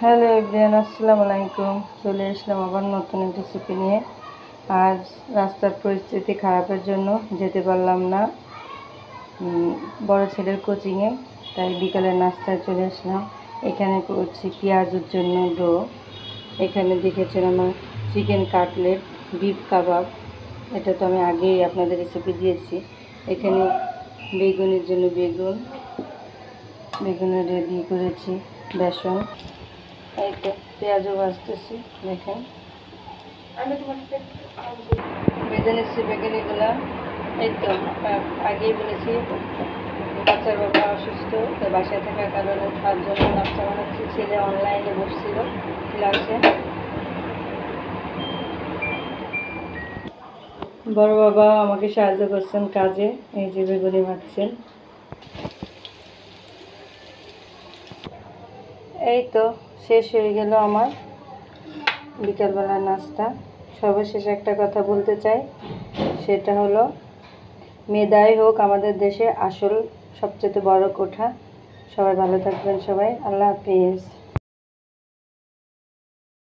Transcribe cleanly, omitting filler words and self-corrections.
Hello everyone, আসসালামু আলাইকুম। চলে আসলাম আবার নতুন একটা রেসিপি নিয়ে। আজ রাস্তার পরিস্থিতি খারাপের জন্য যেতে পারলাম না বড় ছেলের কোচিংয়ে, তাই বিকালের নাস্তায় চলে আসলাম। এখানে করছি পেঁয়াজের জন্য ডো। এখানে দেখেছেন আমার চিকেন কাটলেট, বিফ কাবাব, এটা তো আমি আগেই আপনাদের রেসিপি দিয়েছি। এখানে বেগুনের জন্য বেগুনের রেডি করেছি বেসন। এই তো পেঁয়াজও ভাজতেছি, দেখেন ভেজে নিচ্ছি বেগুনিগুলো। এই তো আগেই বলেছি বাচ্চার বাবা অসুস্থ, তো বাসায় থাকার কারণে তার জন্য নাস্তা বানাচ্ছি। ছেলে অনলাইনে বসছিল ক্লাসে। বড় বাবা আমাকে সাহায্য করছেন কাজে, এই যে বেগুনি ভাজছেন। এই তো শেষ হয়ে গেল আমার বিকালবেলার নাস্তা। সর্বশেষ একটা কথা বলতে চাই, সেটা হলো মেধাই হোক আমাদের দেশে আসল সবচেয়ে বড় কোঠা। সবাই ভালো থাকবেন, সবাই আল্লাহ হাফিজ।